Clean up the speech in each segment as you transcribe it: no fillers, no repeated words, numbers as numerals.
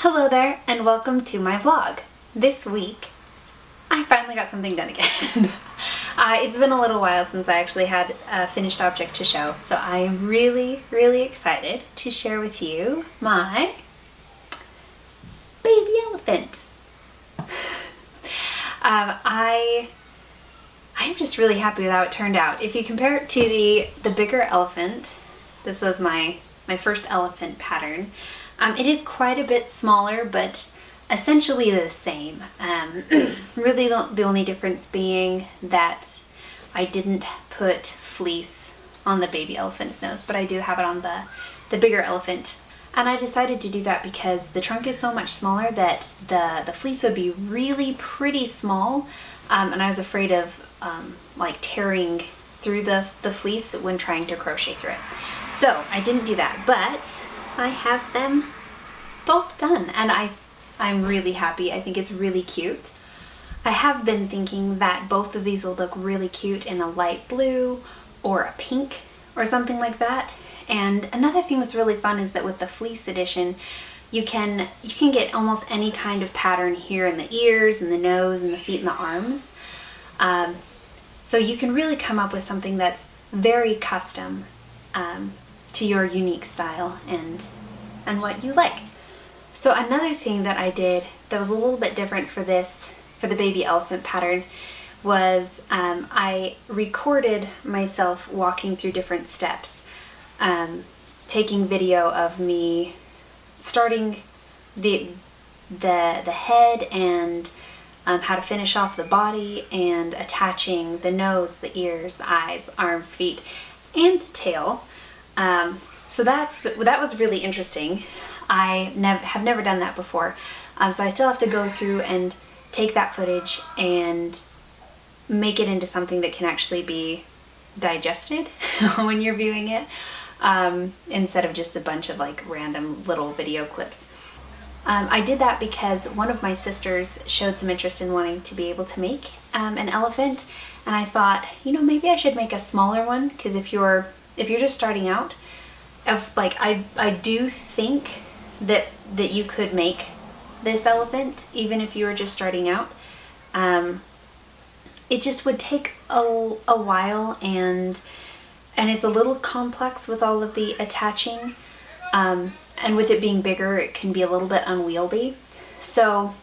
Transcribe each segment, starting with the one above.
Hello there and welcome to my vlog. This week I finally got something done again. It's been a little while since I actually had a finished object to show, so I am really excited to share with you my baby elephant. I'm just really happy with how it turned out. If you compare it to the bigger elephant, this was my first elephant pattern. It is quite a bit smaller, but essentially the same. Really the only difference being that I didn't put fleece on the baby elephant's nose, but I do have it on the bigger elephant. And I decided to do that because the trunk is so much smaller that the fleece would be really pretty small, and I was afraid of like tearing through the fleece when trying to crochet through it. So I didn't do that, but I have them both done and I'm really happy. I think it's really cute. I have been thinking that both of these will look really cute in a light blue or a pink or something like that. And another thing that's really fun is that with the fleece edition, you can get almost any kind of pattern here in the ears and the nose and the feet and the arms. So you can really come up with something that's very custom to your unique style and what you like. So another thing that I did that was a little bit different for the baby elephant pattern was I recorded myself walking through different steps, taking video of me starting the head and how to finish off the body and attaching the nose, the ears, the eyes, arms, feet, and tail. So that was really interesting. I have never done that before, so I still have to go through and take that footage and make it into something that can actually be digested when you're viewing it, instead of just a bunch of like random little video clips. I did that because one of my sisters showed some interest in wanting to be able to make an elephant, and I thought, maybe I should make a smaller one, because if you're just starting out, I do think that you could make this elephant even if you were just starting out. It just would take a while, and it's a little complex with all of the attaching, and with it being bigger it can be a little bit unwieldy. So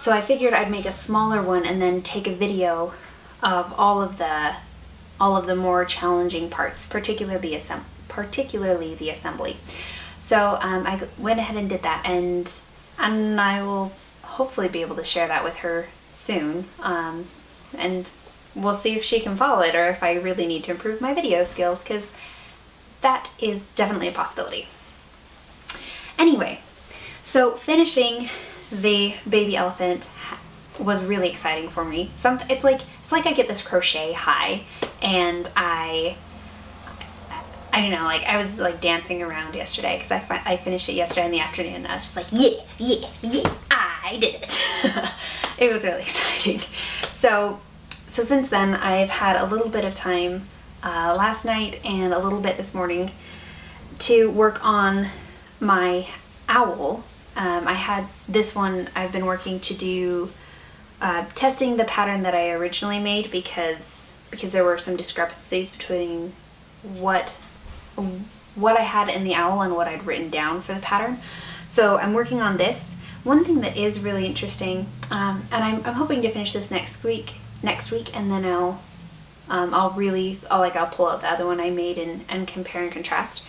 I figured I'd make a smaller one and then take a video of all of the more challenging parts, particularly the assembly. So I went ahead and did that, and I will hopefully be able to share that with her soon, and we'll see if she can follow it or if I really need to improve my video skills, because that is definitely a possibility. Anyway, so finishing the baby elephant was really exciting for me. It's like I get this crochet high, and I don't know, like I was like dancing around yesterday because I finished it yesterday in the afternoon, and I was just like, yeah, I did it. It was really exciting. So since then I've had a little bit of time last night and a little bit this morning to work on my owl. I had this one I've been working to do, testing the pattern that I originally made, because there were some discrepancies between what I had in the owl and what I'd written down for the pattern. So I'm working on this. One thing that is really interesting, and I'm hoping to finish this next week, and then I'll pull out the other one I made and compare and contrast.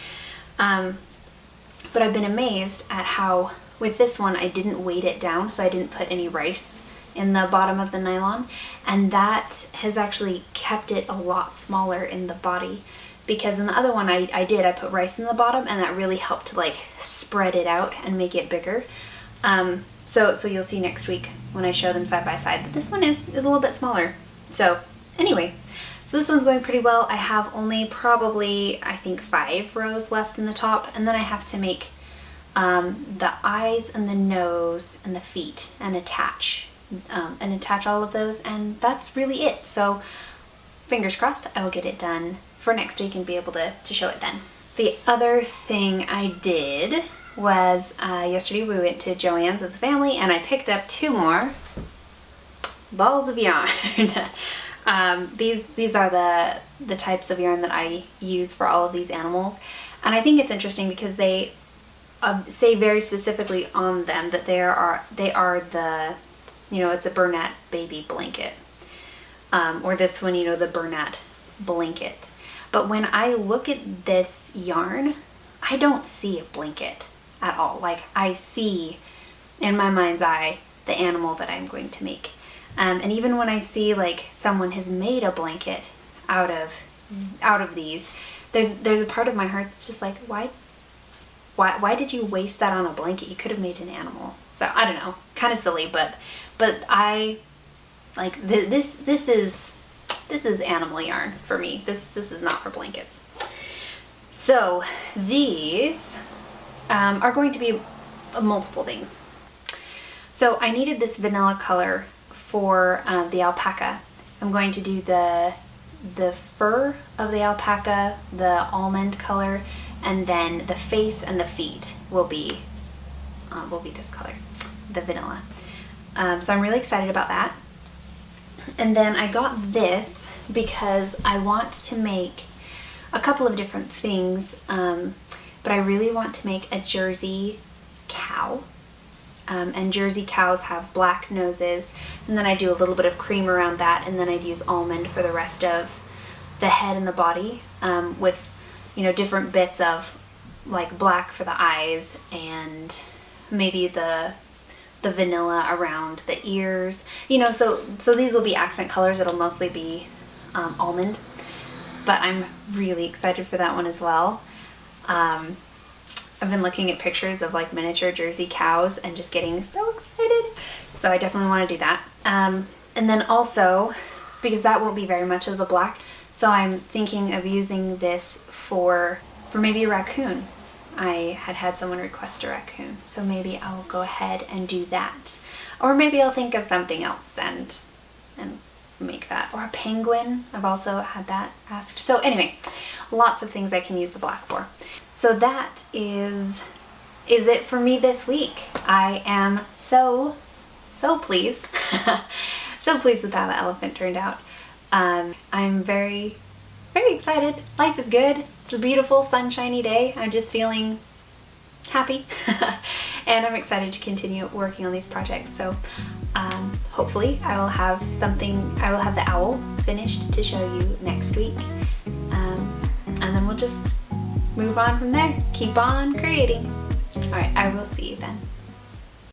But I've been amazed at how with this one I didn't weight it down, so I didn't put any rice in the bottom of the nylon, and that has actually kept it a lot smaller in the body. Because in the other one I put rice in the bottom, and that really helped to like spread it out and make it bigger. So you'll see next week when I show them side by side that this one is a little bit smaller. So anyway, so this one's going pretty well. I have only probably, I think, 5 rows left in the top, and then I have to make the eyes and the nose and the feet and attach all of those, and that's really it. So fingers crossed I will get it done for next week and be able to show it then. The other thing I did was yesterday we went to Joann's as a family and I picked up 2 more balls of yarn. These are the types of yarn that I use for all of these animals, and I think it's interesting because they say very specifically on them that they are the, you know, it's a Bernat baby blanket, or this one, you know, the Bernat blanket. But when I look at this yarn, I don't see a blanket at all. Like, I see in my mind's eye the animal that I'm going to make. And even when I see like someone has made a blanket out of these, there's a part of my heart that's just like, why did you waste that on a blanket? You could have made an animal. So I don't know, kind of silly, but I like this is animal yarn for me. This is not for blankets. So these are going to be multiple things. So I needed this vanilla color for the alpaca. I'm going to do the fur of the alpaca, the almond color, and then the face and the feet will be this color, the vanilla. So I'm really excited about that. And then I got this because I want to make a couple of different things, but I really want to make a Jersey cow. And Jersey cows have black noses, and then I do a little bit of cream around that, and then I'd use almond for the rest of the head and the body, with, you know, different bits of like black for the eyes and maybe the vanilla around the ears, you know, so these will be accent colors. It'll mostly be almond, but I'm really excited for that one as well. I've been looking at pictures of like miniature Jersey cows and just getting so excited. So I definitely want to do that. And then also, because that won't be very much of the black, so I'm thinking of using this for maybe a raccoon. I had someone request a raccoon, so maybe I'll go ahead and do that. Or maybe I'll think of something else and make that. Or a penguin, I've also had that asked. So anyway, lots of things I can use the black for. So that is it for me this week. I am so pleased. So pleased with how the elephant turned out. I'm very excited. Life is good. It's a beautiful sunshiny day. I'm just feeling happy. And I'm excited to continue working on these projects. So hopefully I will have the owl finished to show you next week. And then we'll just move on from there. Keep on creating. All right, I will see you then.